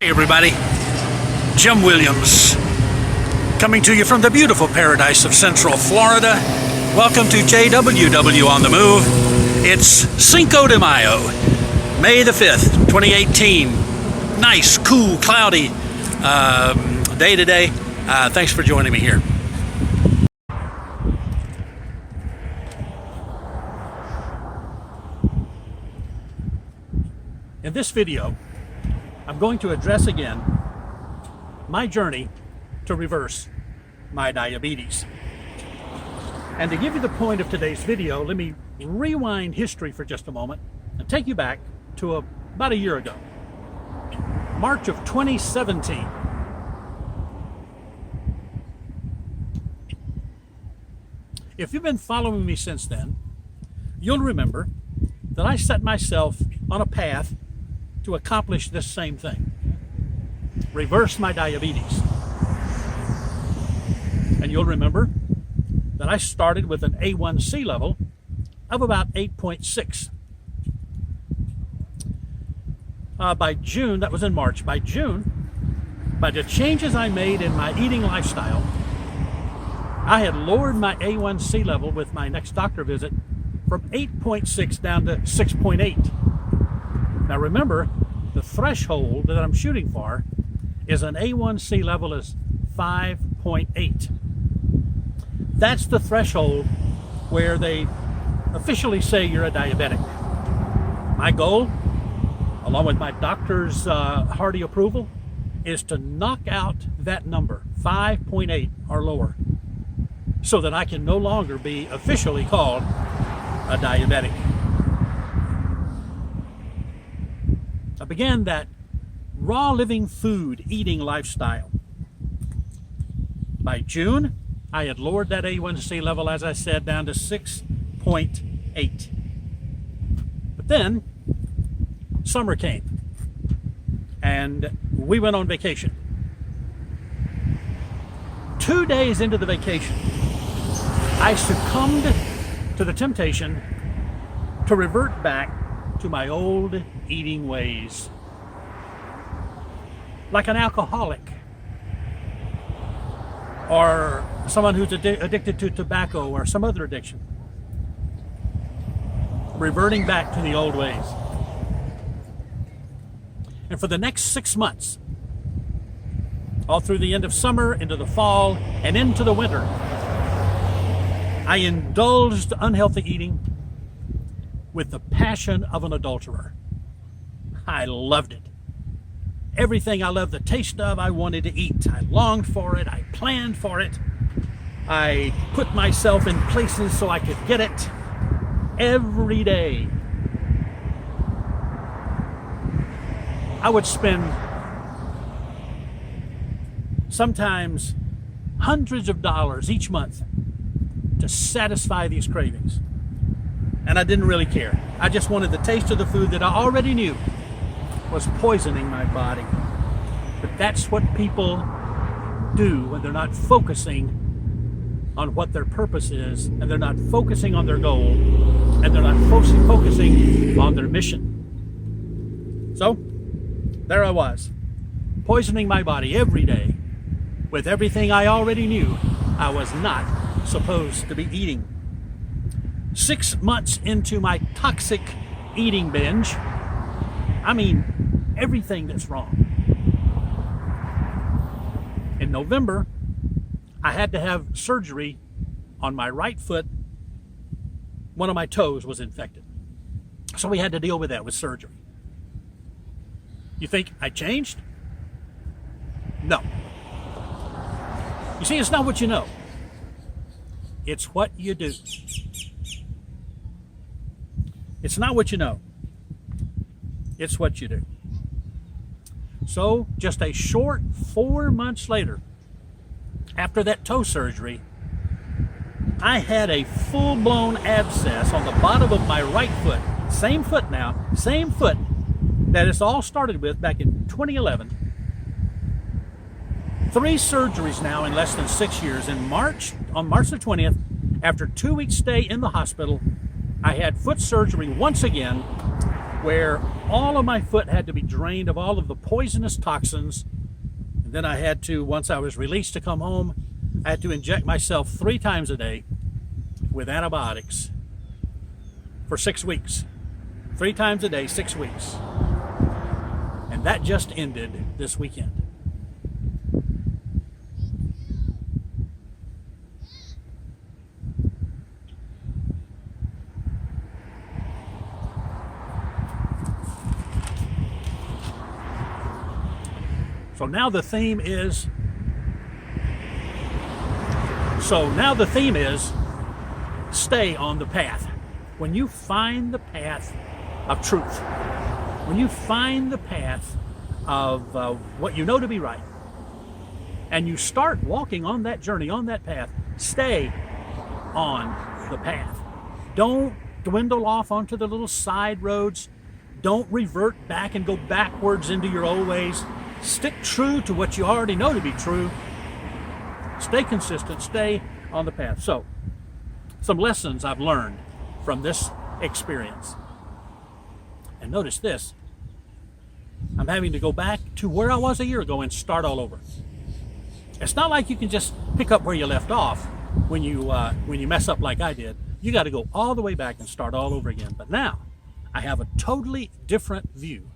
Hey everybody, Jim Williams, coming to you from the beautiful paradise of Central Florida. Welcome to JWW on the Move. It's Cinco de Mayo, May the 5th, 2018. Nice, cool, cloudy day today. Thanks for joining me here. In this video, I'm going to address again my journey to reverse my diabetes. And to give you the point of today's video, let me rewind history for just a moment and take you back to about a year ago, March of 2017. If you've been following me since then, you'll remember that I set myself on a path to accomplish this same thing: reverse my diabetes. And you'll remember that I started with an A1C level of about 8.6. By June, that was in March, by June, by the changes I made in my eating lifestyle, I had lowered my A1C level with my next doctor visit from 8.6 down to 6.8. Now remember, the threshold that I'm shooting for is an A1C level is 5.8. That's the threshold where they officially say you're a diabetic. My goal, along with my doctor's hearty approval, is to knock out that number, 5.8 or lower, so that I can no longer be officially called a diabetic. I began that raw living food eating lifestyle. By June, I had lowered that A1C level, as I said, down to 6.8. But then summer came and we went on vacation. 2 days into the vacation, I succumbed to the temptation to revert back to my old eating ways. Like an alcoholic or someone who's addicted to tobacco or some other addiction. Reverting back to the old ways. And for the next 6 months, all through the end of summer, into the fall, and into the winter, I indulged unhealthy eating with the passion of an adulterer. I loved it. Everything I loved the taste of, I wanted to eat. I longed for it. I planned for it. I put myself in places so I could get it every day. I would spend sometimes hundreds of dollars each month to satisfy these cravings. And I didn't really care. I just wanted the taste of the food that I already knew was poisoning my body. But that's what people do when they're not focusing on what their purpose is, and they're not focusing on their goal, and they're not focusing on their mission. So, there I was, poisoning my body every day with everything I already knew I was not supposed to be eating. 6 months into my toxic eating binge, I mean everything that's wrong. In November, I had to have surgery on my right foot. One of my toes was infected. So we had to deal with that with surgery. You think I changed? No. You see, it's not what you know. It's what you do. It's not what you know. It's what you do. So, just a short 4 months later, after that toe surgery, I had a full-blown abscess on the bottom of my right foot. Same foot now, same foot that it's all started with back in 2011. 3 surgeries now in less than 6 years. On March the 20th, after 2 weeks stay in the hospital, I had foot surgery once again where all of my foot had to be drained of all of the poisonous toxins. And then I had to, once I was released to come home, I had to inject myself 3 times a day with antibiotics for 6 weeks. 3 times a day, 6 weeks. And that just ended this weekend. So now the theme is stay on the path. When you find the path of truth, when you find the path of what you know to be right, and you start walking on that journey, on that path, stay on the path. Don't dwindle off onto the little side roads. Don't revert back and go backwards into your old ways. Stick true to what you already know to be true. Stay consistent, stay on the path. So, some lessons I've learned from this experience. And notice this, I'm having to go back to where I was a year ago and start all over. It's not like you can just pick up where you left off when you mess up like I did. You got to go all the way back and start all over again. But now, I have a totally different view,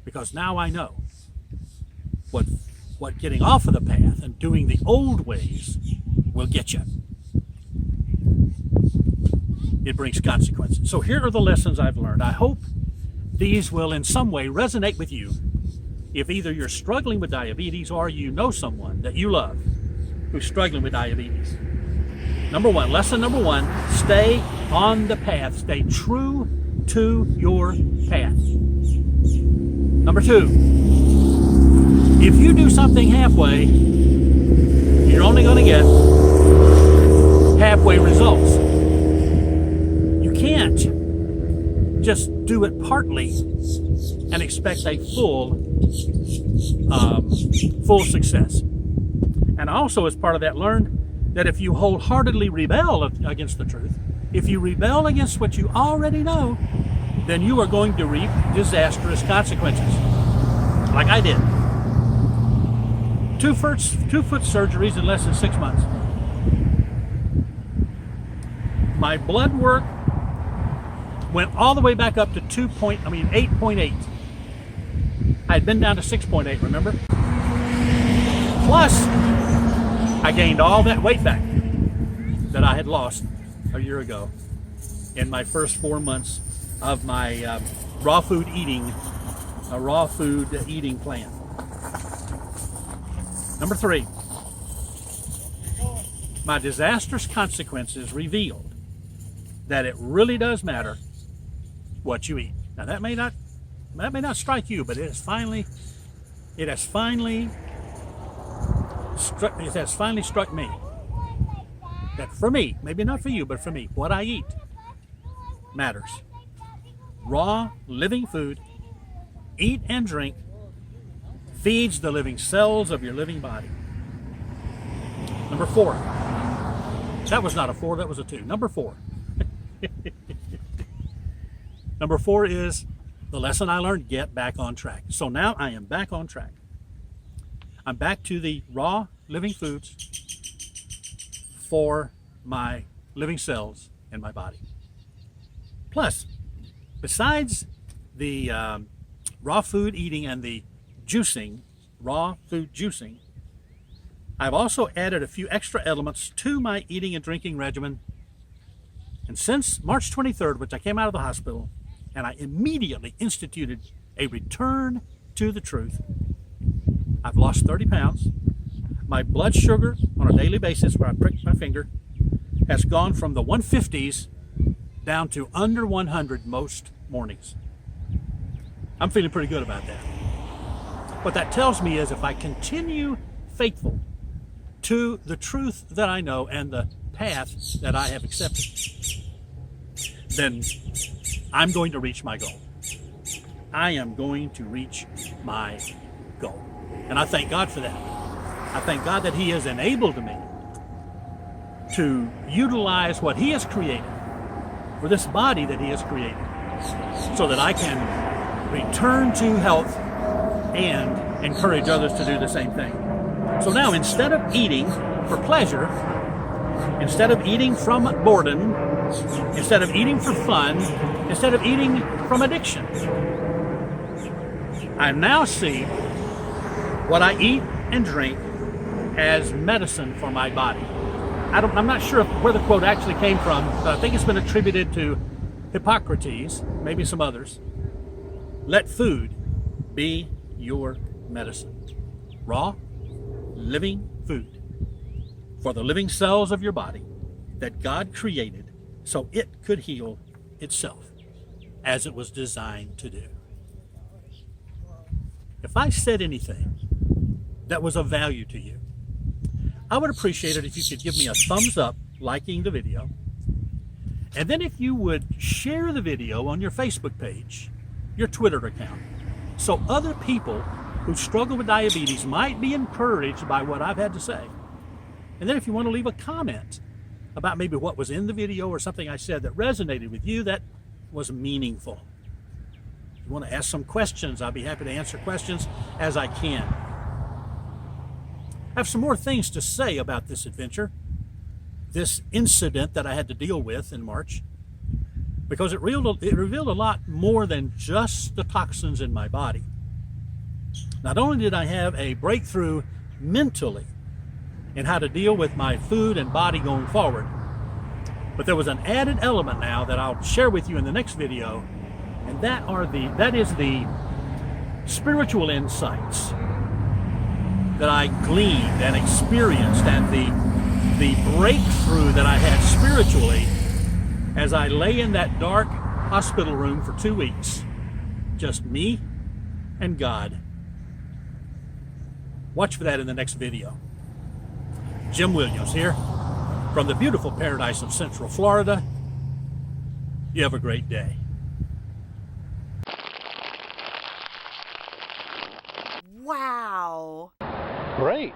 because now I know what getting off of the path and doing the old ways will get you. It brings consequences. So here are the lessons I've learned. I hope these will in some way resonate with you if either you're struggling with diabetes or you know someone that you love who's struggling with diabetes. Lesson number one, stay on the path. Stay true to your path. Number 2, if you do something halfway, you're only going to get halfway results. You can't just do it partly and expect a full success. And also, as part of that, learned that if you wholeheartedly rebel against the truth, if you rebel against what you already know, then you are going to reap disastrous consequences, like I did. 2 foot surgeries in less than 6 months. My blood work went all the way back up to 8.8. I had been down to 6.8, remember? Plus, I gained all that weight back that I had lost a year ago in my first 4 months of my raw food eating plan. Number 3, my disastrous consequences revealed that it really does matter what you eat. Now that may not strike you, but it has finally struck me that for me, maybe not for you, but for me, what I eat matters. Raw, living food, eat and drink, feeds the living cells of your living body. Number 4. That was not a 4, that was a 2. Number 4. Number 4 is the lesson I learned: get back on track. So now I am back on track. I'm back to the raw living foods for my living cells in my body. Plus, besides the raw food eating and the juicing, raw food juicing, I've also added a few extra elements to my eating and drinking regimen. And since March 23rd, which I came out of the hospital, and I immediately instituted a return to the truth, I've lost 30 pounds. My blood sugar on a daily basis, where I prick my finger, has gone from the 150s down to under 100 most mornings. I'm feeling pretty good about that. What that tells me is if I continue faithful to the truth that I know and the path that I have accepted, then I'm going to reach my goal. I am going to reach my goal. And I thank God for that. I thank God that He has enabled me to utilize what He has created for this body that He has created so that I can return to health and encourage others to do the same thing. So now, instead of eating for pleasure, instead of eating from boredom, instead of eating for fun, instead of eating from addiction, I now see what I eat and drink as medicine for my body. I'm not sure where the quote actually came from, but I think it's been attributed to Hippocrates, maybe some others. Let food be your medicine. Raw, living food for the living cells of your body that God created so it could heal itself as it was designed to do. If I said anything that was of value to you, I would appreciate it if you could give me a thumbs up liking the video. And then if you would share the video on your Facebook page, your Twitter account, so other people who struggle with diabetes might be encouraged by what I've had to say. And then if you want to leave a comment about maybe what was in the video or something I said that resonated with you, that was meaningful. If you want to ask some questions, I'll be happy to answer questions as I can. I have some more things to say about this adventure, this incident that I had to deal with in March, because it revealed a lot more than just the toxins in my body. Not only did I have a breakthrough mentally in how to deal with my food and body going forward, but there was an added element now that I'll share with you in the next video, and that is the spiritual insights that I gleaned and experienced, and the breakthrough that I had spiritually as I lay in that dark hospital room for 2 weeks. Just me and God. Watch for that in the next video. Jim Williams here from the beautiful paradise of Central Florida. You have a great day. Wow. Great.